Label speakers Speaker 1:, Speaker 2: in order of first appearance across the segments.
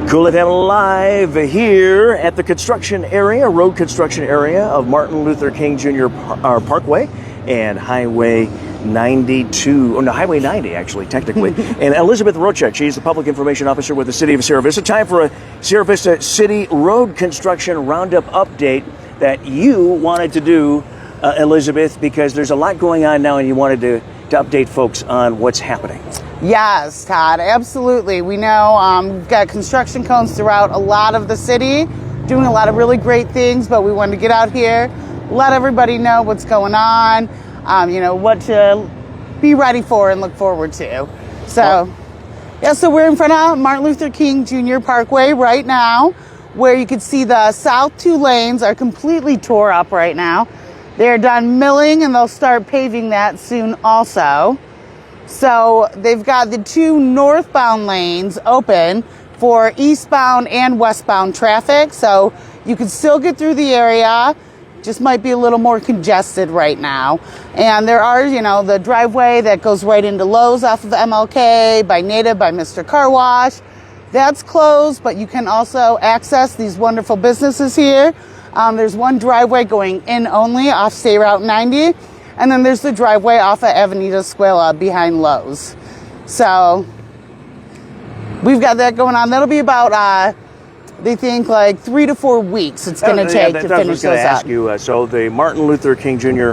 Speaker 1: Cool FM live here at the construction area, road construction area of Martin Luther King Jr. Parkway and Highway 92, Highway 90 actually, technically. And Elizabeth Rochek, she's the Public Information Officer with the City of Sierra Vista. Time for a Sierra Vista City Road Construction Roundup update that you wanted to do, Elizabeth, because there's a lot going on now and you wanted to update folks on what's happening.
Speaker 2: Yes, Todd, absolutely. We know we've got construction cones throughout a lot of the city, doing a lot of really great things, but we wanted to get out here, let everybody know what's going on, what to be ready for and look forward to. So, so we're in front of Martin Luther King Jr. Parkway right now, where you can see the south two lanes are completely tore up right now. They're done milling and they'll start paving that soon also. So they've got the two northbound lanes open for eastbound and westbound traffic. So you can still get through the area, just might be a little more congested right now. And there are, the driveway that goes right into Lowe's off of MLK, by Native, by Mister Carwash. That's closed, but you can also access these wonderful businesses here. There's one driveway going in only off State Route 90. And then there's the driveway off of Avenida Escuela behind Lowe's. So we've got that going on. That'll be about, they think, like 3 to 4 weeks it's going to take to finish those up.
Speaker 1: So the Martin Luther King Jr.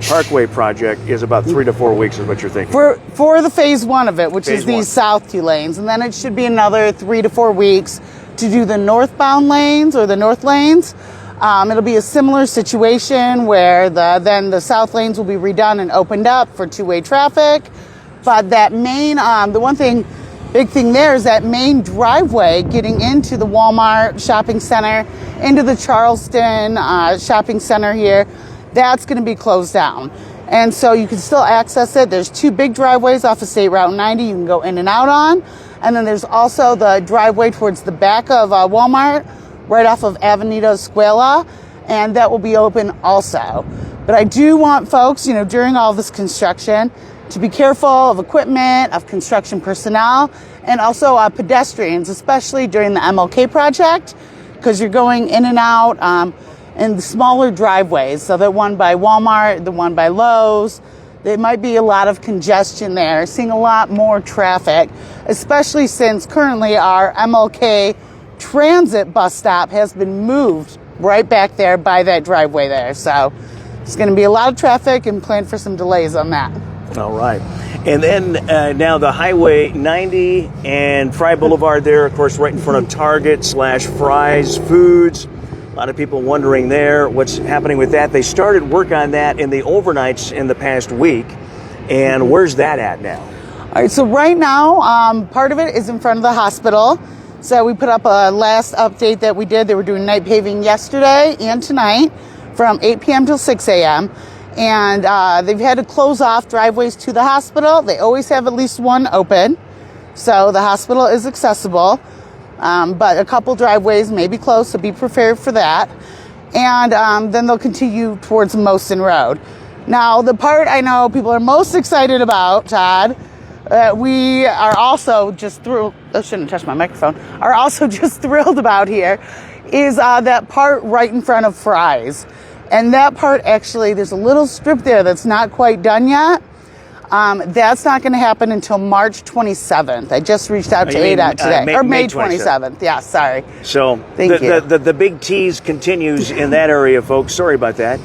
Speaker 1: Parkway project is about 3 to 4 weeks is what you're thinking?
Speaker 2: For the phase one of it, which
Speaker 1: phase
Speaker 2: is these
Speaker 1: one.
Speaker 2: south two lanes. And then it should be another 3 to 4 weeks to do the northbound lanes or the north lanes. It'll be a similar situation where then the south lanes will be redone and opened up for two-way traffic. But that main, big thing there is that main driveway getting into the Walmart shopping center, into the Charleston shopping center here, that's going to be closed down. And so you can still access it. There's two big driveways off of State Route 90 you can go in and out on. And then there's also the driveway towards the back of Walmart, right off of Avenida Escuela, and that will be open also. But I do want folks, during all this construction, to be careful of equipment, of construction personnel, and also pedestrians, especially during the MLK project, because you're going in and out in the smaller driveways. So the one by Walmart, the one by Lowe's, there might be a lot of congestion there, seeing a lot more traffic, especially since currently our MLK transit bus stop has been moved right back there by that driveway there. So there's going to be a lot of traffic and plan for some delays on that.
Speaker 1: All right. And then now the Highway 90 and Fry Boulevard there, of course, right in front of Target/Fry's Foods. A lot of people wondering there what's happening with that. They started work on that in the overnights in the past week. And where's that at now?
Speaker 2: All right. So right now, part of it is in front of the hospital. So we put up a last update that we did. They were doing night paving yesterday and tonight from 8 p.m. till 6 a.m. And they've had to close off driveways to the hospital. They always have at least one open. So the hospital is accessible. But a couple driveways may be closed, so be prepared for that. And then they'll continue towards Moston Road. Now, the part I know people are most excited about, Todd, we are also just thrilled, I shouldn't touch my microphone, are also just thrilled about here is that part right in front of Fry's. And that part actually, there's a little strip there that's not quite done yet. That's not going to happen until March 27th. I just reached out to ADOT today. May 27th. Yeah, sorry.
Speaker 1: So the big tease continues in that area, folks. Sorry about that.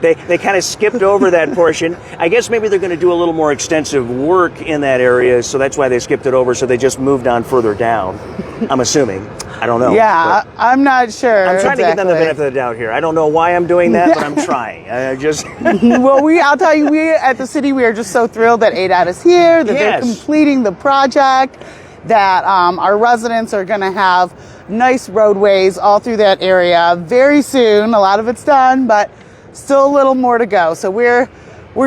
Speaker 1: They kind of skipped over that portion. I guess maybe they're going to do a little more extensive work in that area, so that's why they skipped it over, so they just moved on further down, I'm assuming. I don't know.
Speaker 2: Yeah, I'm not sure.
Speaker 1: I'm trying to give them the benefit of the doubt here. I don't know why I'm doing that, but I'm trying.
Speaker 2: Well, I'll tell you, we at the city, we are just so thrilled that ADOT is here, that they're completing the project, that our residents are going to have nice roadways all through that area very soon. A lot of it's done, but still a little more to go. So we're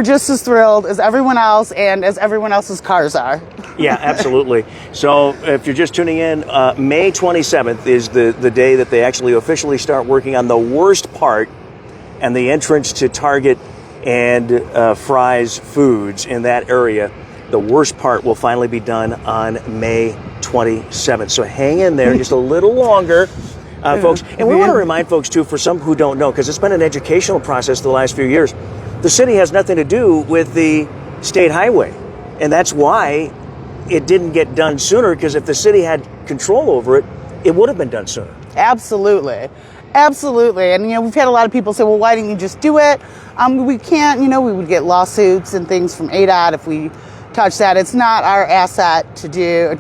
Speaker 2: just as thrilled as everyone else and as everyone else's cars are.
Speaker 1: Yeah, absolutely. So if you're just tuning in, May 27th is the day that they actually officially start working on the worst part and the entrance to Target and Fry's Foods in that area. The worst part will finally be done on May 27th. So hang in there just a little longer, folks. And we want to remind folks, too, for some who don't know, because it's been an educational process the last few years, the city has nothing to do with the state highway. And that's why it didn't get done sooner, because if the city had control over it, it would have been done sooner.
Speaker 2: Absolutely. Absolutely. And, we've had a lot of people say, well, why didn't you just do it? We can't, we would get lawsuits and things from ADOT if we touch that. It's not our asset to do,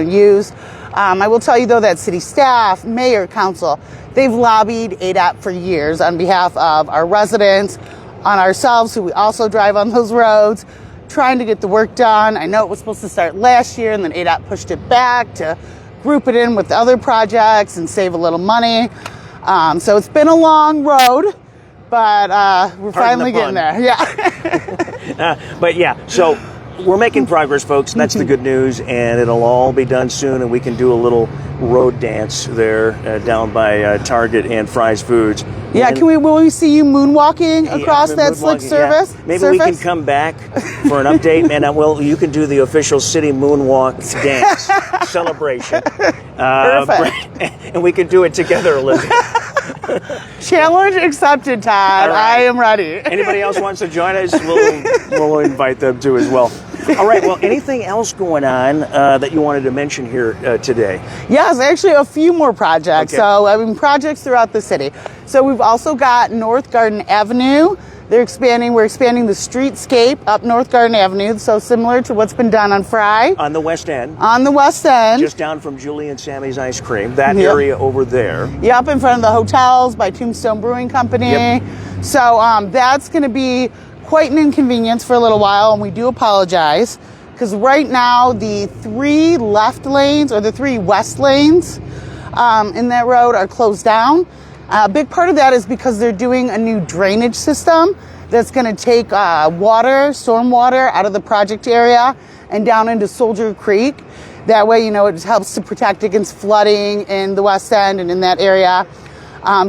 Speaker 2: use. I will tell you, though, that city staff, mayor, council, they've lobbied ADOT for years on behalf of our residents, on ourselves, who we also drive on those roads, trying to get the work done. I know it was supposed to start last year, and then ADOT pushed it back to group it in with other projects and save a little money. So it's been a long road, but we're finally getting there. Yeah.
Speaker 1: But yeah, so we're making progress, folks. That's the good news, and it'll all be done soon, and we can do a little road dance there down by Target and Fry's Foods.
Speaker 2: Yeah, will we see you moonwalking across that slick surface?
Speaker 1: Yeah. Maybe we can come back for an update, and you can do the official city moonwalk dance celebration.
Speaker 2: Perfect.
Speaker 1: And we can do it together, Elizabeth.
Speaker 2: Challenge accepted, Todd.
Speaker 1: Right.
Speaker 2: I am ready.
Speaker 1: Anybody else wants to join us, we'll invite them to as well. All right, well, anything else going on that you wanted to mention here today?
Speaker 2: Yes, actually a few more projects.
Speaker 1: Okay.
Speaker 2: So, projects throughout the city. So we've also got North Garden Avenue. We're expanding the streetscape up North Garden Avenue, so similar to what's been done on Fry.
Speaker 1: On the west end.
Speaker 2: On the west end.
Speaker 1: Just down from Julie and Sammy's Ice Cream, that area over there.
Speaker 2: Yeah, up in front of the hotels by Tombstone Brewing Company.
Speaker 1: Yep.
Speaker 2: So that's going to be quite an inconvenience for a little while, and we do apologize, because right now the 3 left lanes, or the 3 west lanes in that road, are closed down. A big part of that is because they're doing a new drainage system that's going to take storm water out of the project area and down into Soldier Creek. That way, it helps to protect against flooding in the west end and in that area.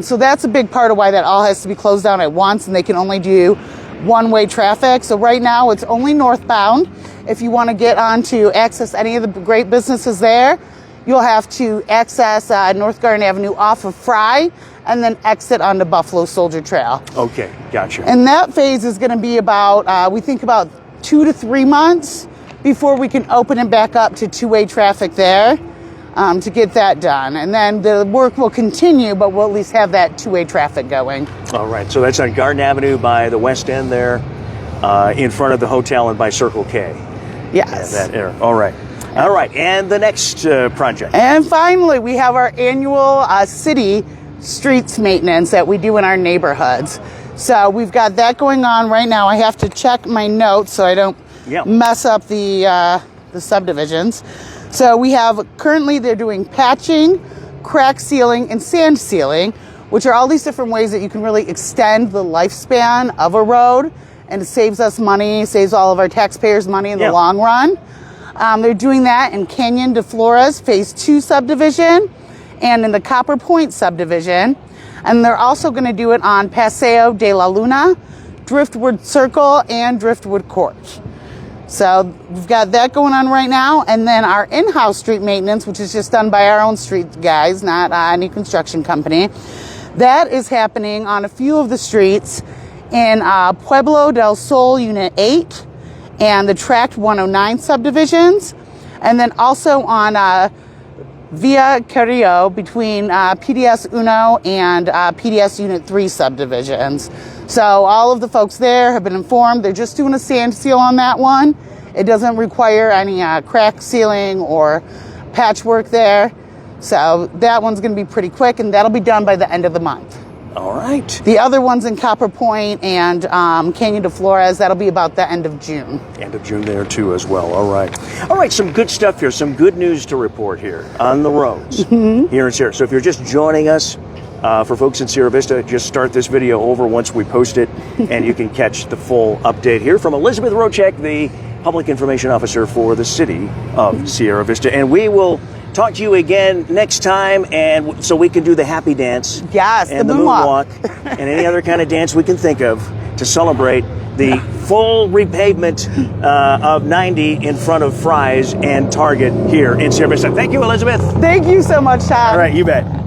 Speaker 2: So that's a big part of why that all has to be closed down at once, and they can only do one-way traffic. So right now it's only northbound. If you want to get on to access any of the great businesses there, you'll have to access North Garden Avenue off of Fry and then exit onto Buffalo Soldier Trail.
Speaker 1: Okay, gotcha.
Speaker 2: And that phase is going to be about, we think about 2 to 3 months before we can open it back up to two-way traffic there to get that done. And then the work will continue, but we'll at least have that two-way traffic going.
Speaker 1: All right, so that's on Garden Avenue by the west end there, in front of the hotel and by Circle K.
Speaker 2: Yes.
Speaker 1: Yeah, that area. All right. All right, and the next project.
Speaker 2: And finally, we have our annual city streets maintenance that we do in our neighborhoods. So we've got that going on right now. I have to check my notes so I don't mess up the subdivisions. So we have, currently they're doing patching, crack sealing, and sand sealing, which are all these different ways that you can really extend the lifespan of a road, and it saves us money, saves all of our taxpayers money in the long run. They're doing that in Canyon de Flores Phase 2 subdivision and in the Copper Point subdivision. And they're also going to do it on Paseo de la Luna, Driftwood Circle, and Driftwood Court. So we've got that going on right now. And then our in-house street maintenance, which is just done by our own street guys, not any construction company. That is happening on a few of the streets in Pueblo del Sol Unit 8 and the Tract 109 subdivisions. And then also on Via Carrillo between PDS Uno and PDS Unit 3 subdivisions. So all of the folks there have been informed. They're just doing a sand seal on that one. It doesn't require any crack sealing or patchwork there. So that one's going to be pretty quick, and that'll be done by the end of the month.
Speaker 1: All right.
Speaker 2: The other ones in Copper Point and Canyon de Flores, that'll be about the end of June.
Speaker 1: End of June there too as well. All right. All right, some good stuff here. Some good news to report here on the roads here in Sierra. So if you're just joining us, for folks in Sierra Vista, just start this video over once we post it, and you can catch the full update here from Elizabeth Rochek, the Public Information Officer for the City of Sierra Vista. And we will talk to you again next time, and so we can do the happy dance.
Speaker 2: Yes,
Speaker 1: and
Speaker 2: the
Speaker 1: moonwalk and any other kind of dance we can think of to celebrate the full repavement of 90 in front of Fry's and Target here in Sierra Vista. Thank you, Elizabeth.
Speaker 2: Thank you so much, Todd.
Speaker 1: All right, you bet.